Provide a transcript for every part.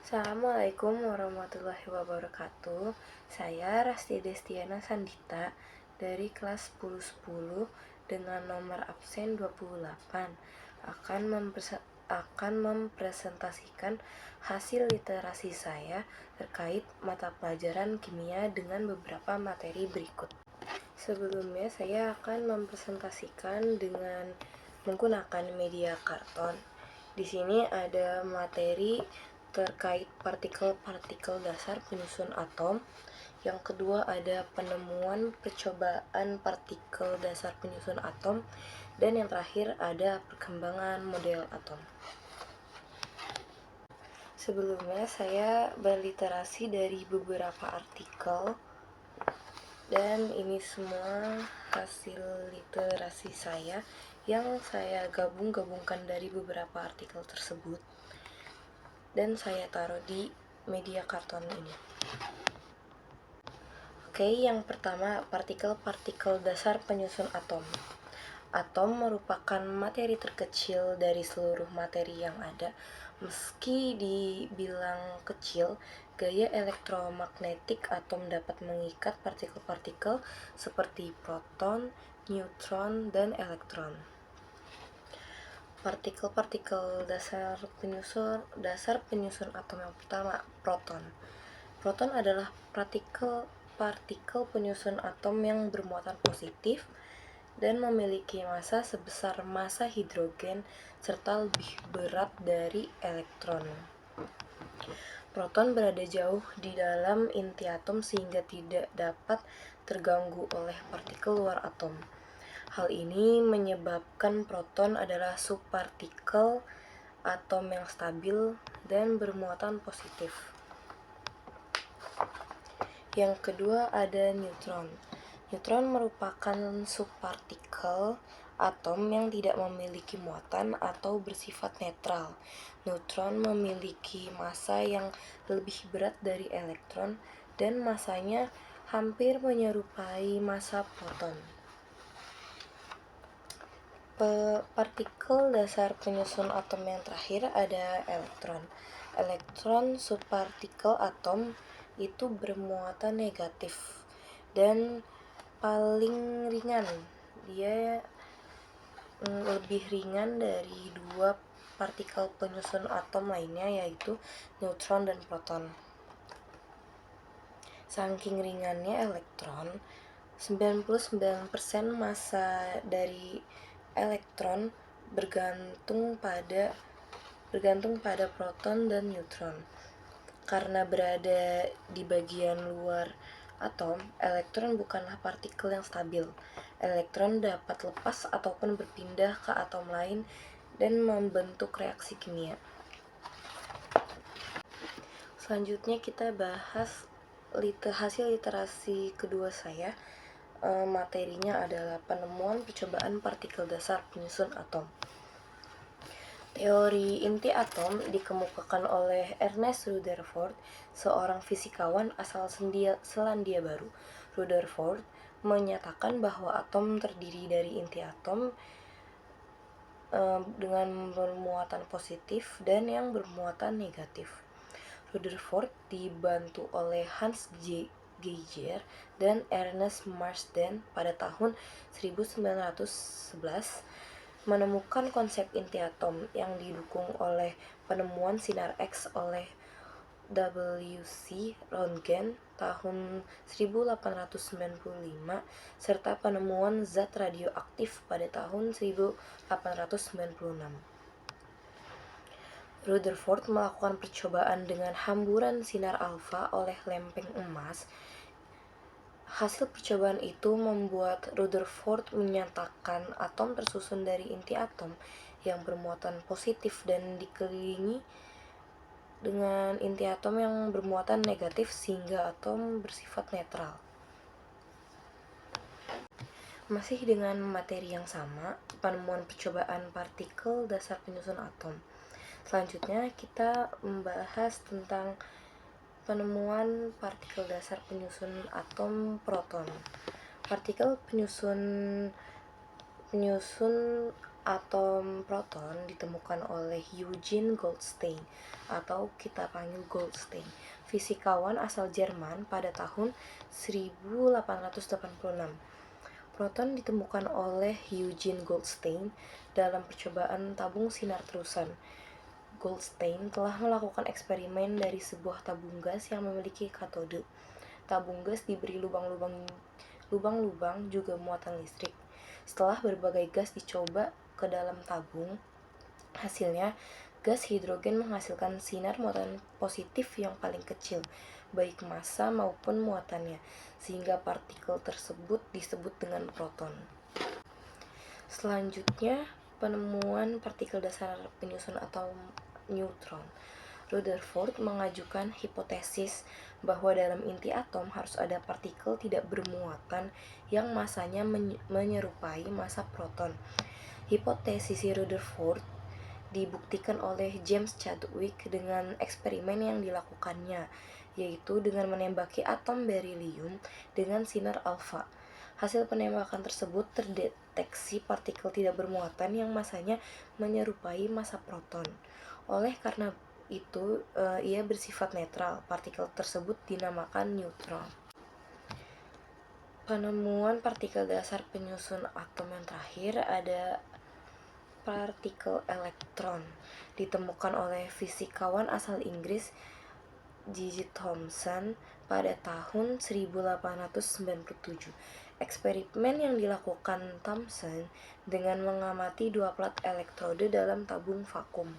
Assalamualaikum warahmatullahi wabarakatuh. Saya Rasti Destiana Sandita dari kelas 1010 dengan nomor absen 28 akan mempresentasikan hasil literasi saya terkait mata pelajaran kimia dengan beberapa materi berikut. Sebelumnya saya akan mempresentasikan dengan menggunakan media karton. Di sini ada materi terkait partikel-partikel dasar penyusun atom. Yang kedua ada penemuan percobaan partikel dasar penyusun atom. Dan yang terakhir ada perkembangan model atom. Sebelumnya saya berliterasi dari beberapa artikel, dan ini semua hasil literasi saya yang saya gabungkan dari beberapa artikel tersebut, dan saya taruh di media karton ini. Oke, yang pertama, partikel-partikel dasar penyusun atom. Atom merupakan materi terkecil dari seluruh materi yang ada. Meski dibilang kecil, gaya elektromagnetik atom dapat mengikat partikel-partikel seperti proton, neutron, dan elektron. Partikel-partikel dasar penyusun atom yang pertama, proton. Proton adalah partikel penyusun atom yang bermuatan positif dan memiliki massa sebesar massa hidrogen serta lebih berat dari elektron. Proton berada jauh di dalam inti atom sehingga tidak dapat terganggu oleh partikel luar atom. Hal ini menyebabkan proton adalah subpartikel atom yang stabil dan bermuatan positif. Yang kedua ada neutron. Neutron merupakan subpartikel atom yang tidak memiliki muatan atau bersifat netral. Neutron memiliki massa yang lebih berat dari elektron dan massanya hampir menyerupai massa proton. Partikel dasar penyusun atom yang terakhir ada elektron. Elektron subpartikel atom itu bermuatan negatif dan paling ringan. Dia lebih ringan dari dua partikel penyusun atom lainnya, yaitu neutron dan proton. Saking ringannya elektron, 99% massa dari elektron bergantung pada proton dan neutron. Karena berada di bagian luar atom, elektron bukanlah partikel yang stabil. Elektron dapat lepas ataupun berpindah ke atom lain dan membentuk reaksi kimia. Selanjutnya kita bahas hasil literasi kedua saya. Materinya adalah penemuan percobaan partikel dasar penyusun atom. Teori inti atom dikemukakan oleh Ernest Rutherford, seorang fisikawan asal Selandia Baru. Rutherford menyatakan bahwa atom terdiri dari inti atom dengan bermuatan positif dan yang bermuatan negatif. Rutherford dibantu oleh Hans Geiger dan Ernest Marsden pada tahun 1911 menemukan konsep inti atom yang didukung oleh penemuan sinar X oleh W.C. Röntgen tahun 1895 serta penemuan zat radioaktif pada tahun 1896. Rutherford melakukan percobaan dengan hamburan sinar alfa oleh lempeng emas. Hasil percobaan itu membuat Rutherford menyatakan atom tersusun dari inti atom yang bermuatan positif dan dikelilingi dengan inti atom yang bermuatan negatif sehingga atom bersifat netral. Masih dengan materi yang sama, penemuan percobaan partikel dasar penyusun atom. Selanjutnya kita membahas tentang penemuan partikel dasar penyusun atom proton. Partikel penyusun Atom proton ditemukan oleh Eugene Goldstein atau kita panggil Goldstein, fisikawan asal Jerman pada tahun 1886. Proton ditemukan oleh Eugene Goldstein dalam percobaan tabung sinar terusan. Goldstein telah melakukan eksperimen dari sebuah tabung gas yang memiliki katode. Tabung gas diberi lubang-lubang juga muatan listrik. Setelah berbagai gas dicoba ke dalam tabung, hasilnya gas hidrogen menghasilkan sinar muatan positif yang paling kecil, baik massa maupun muatannya, sehingga partikel tersebut disebut dengan proton. Selanjutnya, penemuan partikel dasar penyusun atom neutron. Rutherford mengajukan hipotesis bahwa dalam inti atom harus ada partikel tidak bermuatan yang massanya menyerupai massa proton. Hipotesis Rutherford dibuktikan oleh James Chadwick dengan eksperimen yang dilakukannya, yaitu dengan menembaki atom berilium dengan sinar alfa. Hasil penembakan tersebut terdeteksi partikel tidak bermuatan yang massanya menyerupai massa proton. Oleh karena itu, ia bersifat netral. Partikel tersebut dinamakan neutron. Penemuan partikel dasar penyusun atom yang terakhir ada partikel elektron, ditemukan oleh fisikawan asal Inggris J.J. Thomson pada tahun 1897. Eksperimen yang dilakukan Thomson dengan mengamati dua plat elektrode dalam tabung vakum.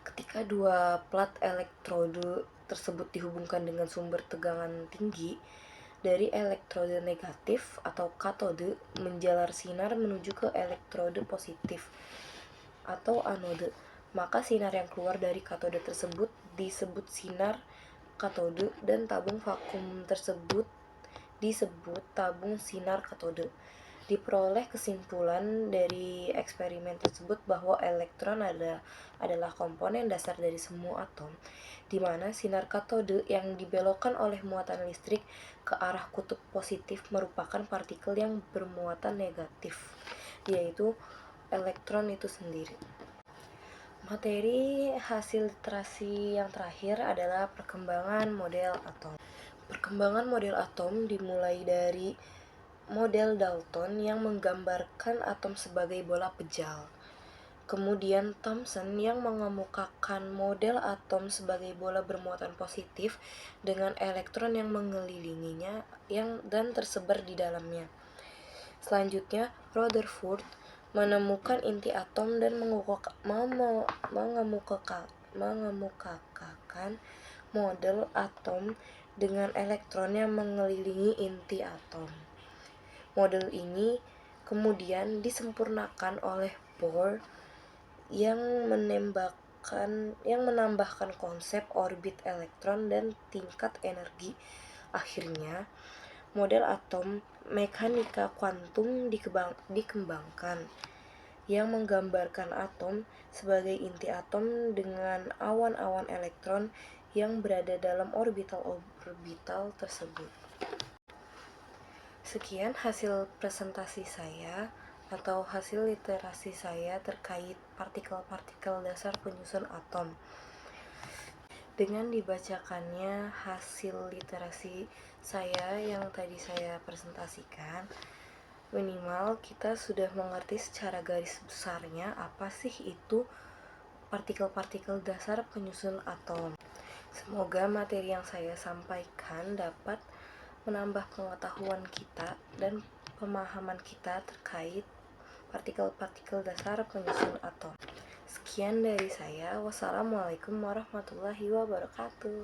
Ketika dua plat elektrode tersebut dihubungkan dengan sumber tegangan tinggi, dari elektrode negatif atau katode menjalar sinar menuju ke elektrode positif atau anode. Maka sinar yang keluar dari katode tersebut disebut sinar katode dan tabung vakum tersebut disebut tabung sinar katode. Diperoleh kesimpulan dari eksperimen tersebut bahwa elektron adalah komponen dasar dari semua atom, di mana sinar katode yang dibelokkan oleh muatan listrik ke arah kutub positif merupakan partikel yang bermuatan negatif, yaitu elektron itu sendiri. Materi hasil literasi yang terakhir adalah perkembangan model atom. Perkembangan model atom dimulai dari model Dalton yang menggambarkan atom sebagai bola pejal. Kemudian Thomson yang mengemukakan model atom sebagai bola bermuatan positif dengan elektron yang mengelilinginya dan tersebar di dalamnya. Selanjutnya, Rutherford menemukan inti atom dan mengemukakan model atom dengan elektron yang mengelilingi inti atom. Model ini kemudian disempurnakan oleh Bohr yang menambahkan konsep orbit elektron dan tingkat energi. Akhirnya, model atom mekanika kuantum dikembangkan yang menggambarkan atom sebagai inti atom dengan awan-awan elektron yang berada dalam orbital tersebut. Sekian hasil presentasi saya atau hasil literasi saya terkait partikel-partikel dasar penyusun atom. Dengan dibacakannya hasil literasi saya yang tadi saya presentasikan, minimal kita sudah mengerti secara garis besarnya apa sih itu partikel-partikel dasar penyusun atom. Semoga materi yang saya sampaikan dapat menambah pengetahuan kita dan pemahaman kita terkait partikel-partikel dasar penyusun atom. Sekian dari saya. Wassalamualaikum warahmatullahi wabarakatuh.